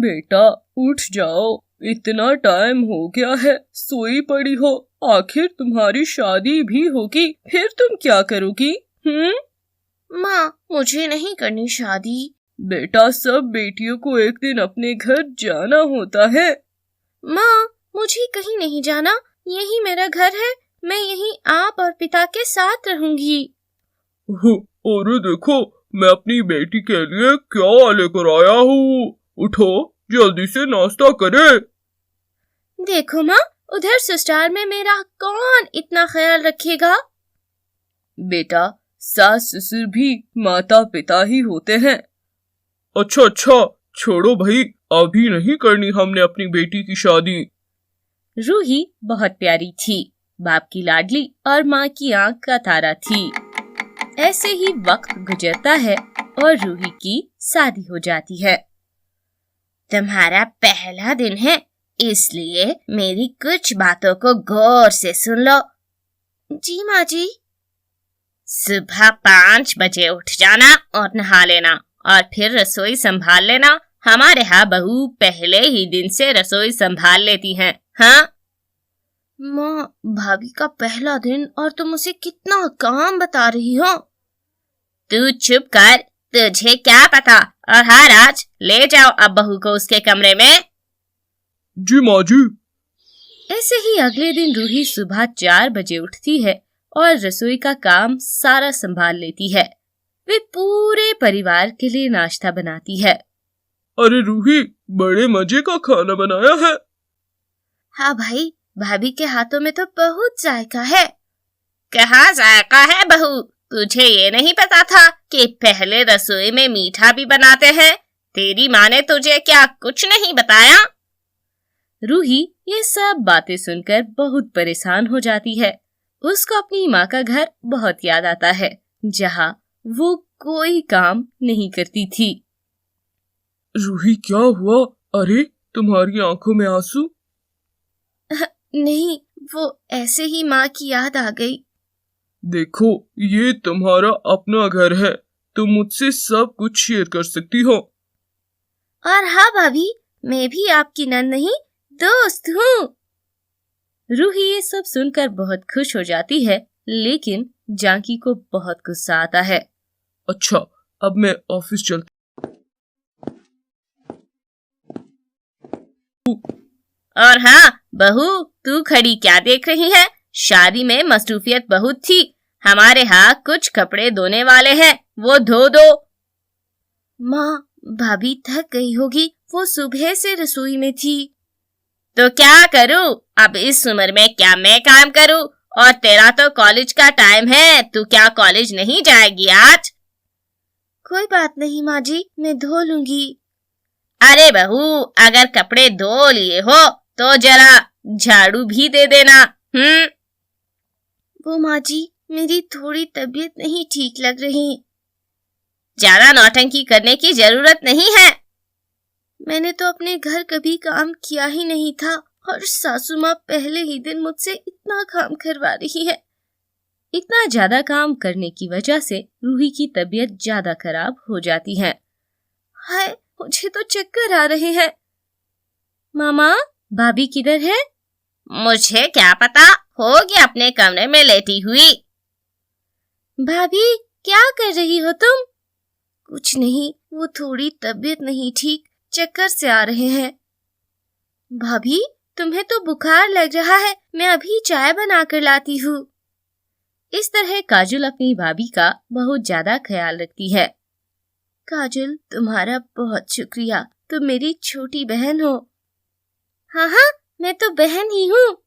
बेटा उठ जाओ, इतना टाइम हो गया है, सोई पड़ी हो। आखिर तुम्हारी शादी भी होगी, फिर तुम क्या करोगी? माँ, मुझे नहीं करनी शादी। बेटा सब बेटियों को एक दिन अपने घर जाना होता है। माँ, मुझे कहीं नहीं जाना, यही मेरा घर है, मैं यहीं आप और पिता के साथ रहूंगी। अरे देखो, मैं अपनी बेटी के लिए क्या लेकर आया हूँ। उठो, जल्दी से नाश्ता करे। देखो माँ, उधर ससुराल में मेरा कौन इतना ख्याल रखेगा? बेटा, सास ससुर भी माता पिता ही होते हैं। अच्छा, छोड़ो भाई, अभी नहीं करनी हमने अपनी बेटी की शादी। रूही बहुत प्यारी थी, बाप की लाडली और माँ की आंख का तारा थी। ऐसे ही वक्त गुजरता है और रूही की शादी हो जाती है। तुम्हारा पहला दिन है, इसलिए मेरी कुछ बातों को गौर से सुन लो। जी माँ जी। सुबह 5 बजे उठ जाना और नहा लेना और फिर रसोई संभाल लेना। हमारे यहाँ बहू पहले ही दिन से रसोई संभाल लेती हैं। हाँ माँ, भाभी का पहला दिन और तुम उसे कितना काम बता रही हो। तू चुप कर, तुझे क्या पता। और हाँ राज, ले जाओ अब बहू को उसके कमरे में। जी माँ जी। ऐसे ही अगले दिन रूही सुबह 4 बजे उठती है और रसोई का काम सारा संभाल लेती है। वे पूरे परिवार के लिए नाश्ता बनाती है। अरे रूही, बड़े मजे का खाना बनाया है। हाँ भाई, भाभी के हाथों में तो बहुत जायका है। कहाँ जायका है बहू? तुझे ये नहीं पता था कि पहले रसोई में मीठा भी बनाते हैं? तेरी माँ ने तुझे क्या कुछ नहीं बताया? रूही ये सब बातें सुनकर बहुत परेशान हो जाती है। उसको अपनी माँ का घर बहुत याद आता है, जहाँ वो कोई काम नहीं करती थी। रूही क्या हुआ? अरे तुम्हारी आंखों में आंसू? नहीं, वो ऐसे ही माँ की याद आ गई। देखो, ये तुम्हारा अपना घर है, तुम मुझसे सब कुछ शेयर कर सकती हो। और हाँ भाभी, मैं भी आपकी नंद नहीं, दोस्त हूँ। रूही ये सब सुनकर बहुत खुश हो जाती है, लेकिन जानकी को बहुत गुस्सा आता है। अच्छा, अब मैं ऑफिस चलती। और हाँ बहू, तू खड़ी क्या देख रही है? शादी में मसरूफियत बहुत थी। हमारे यहाँ कुछ कपड़े धोने वाले हैं, वो धो दो। माँ, भाभी थक गई होगी, वो सुबह से रसोई में थी। तो क्या करूँ? अब इस उम्र में क्या मैं काम करूँ? और तेरा तो कॉलेज का टाइम है, तू क्या कॉलेज नहीं जाएगी आज? कोई बात नहीं माँ जी, मैं धो लूंगी। अरे बहू, अगर कपड़े धो लिए हो तो जरा झाड़ू भी दे देना। वो माँ जी, मेरी थोड़ी तबीयत नहीं ठीक लग रही। ज्यादा नौटंकी करने की जरूरत नहीं है। मैंने तो अपने घर कभी काम किया ही नहीं था और सासू माँ पहले ही दिन मुझसे इतना काम करवा रही है। इतना ज्यादा काम करने की वजह से रूही की तबीयत ज्यादा खराब हो जाती है। हाय, मुझे तो चक्कर आ रहे हैं। मामा, भाभी किधर है? मुझे क्या पता, होगी अपने कमरे में लेटी हुई। भाभी, क्या कर रही हो तुम? कुछ नहीं, वो थोड़ी तबीयत नहीं ठीक, चक्कर से आ रहे हैं। भाभी, तुम्हें तो बुखार लग रहा है, मैं अभी चाय बना कर लाती हूँ। इस तरह काजल अपनी भाभी का बहुत ज्यादा ख्याल रखती है। काजल, तुम्हारा बहुत शुक्रिया, तुम मेरी छोटी बहन हो। हाँ, मैं तो बहन ही हूँ।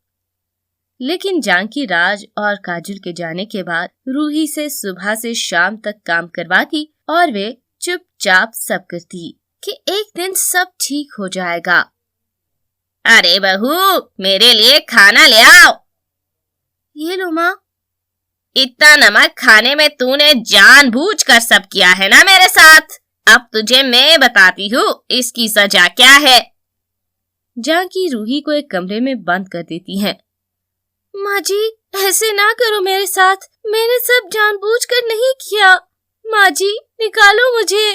लेकिन जानकी राज और काजल के जाने के बाद रूही से सुबह से शाम तक काम करवाती और वे चुपचाप सब करती कि एक दिन सब ठीक हो जाएगा। अरे बहू, मेरे लिए खाना ले आओ। ये लो माँ। इतना नमक खाने में तूने जानबूझकर सब किया है ना मेरे साथ। अब तुझे मैं बताती हूँ इसकी सजा क्या है। जानकी रूही को एक कमरे में बंद कर देती है। माँ जी, ऐसे ना करो मेरे साथ, मैंने सब जानबूझकर नहीं किया। माँ जी, निकालो मुझे।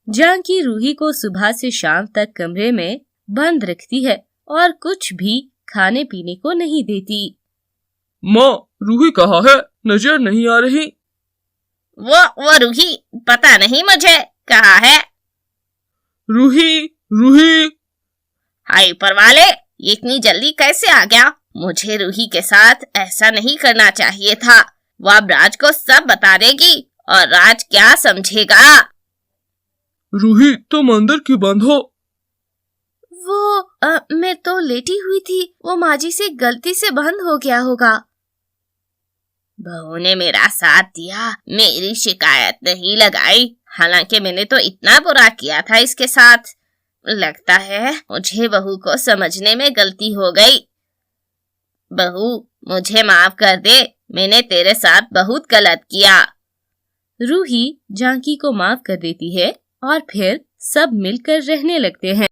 जानकी रूही को सुबह से शाम तक कमरे में बंद रखती है और कुछ भी खाने पीने को नहीं देती। माँ, रूही कहाँ है? नजर नहीं आ रही। वो रूही पता नहीं मुझे कहाँ है। रूही, रूही। हाय ऊपर वाले, ये इतनी जल्दी कैसे आ गया? मुझे रूही के साथ ऐसा नहीं करना चाहिए था। वो अब राज को सब बता देगी और राज क्या समझेगा। रूही, तुम अंदर क्यों बंद हो? मैं तो लेटी हुई थी, वो माजी से गलती से बंद हो गया होगा। बहू ने मेरा साथ दिया, मेरी शिकायत नहीं लगाई। हालांकि मैंने तो इतना बुरा किया था इसके साथ। लगता है मुझे बहू को समझने में गलती हो गई। बहू, मुझे माफ कर दे, मैंने तेरे साथ बहुत गलत किया। रूही जानकी को माफ कर देती है और फिर सब मिलकर रहने लगते हैं।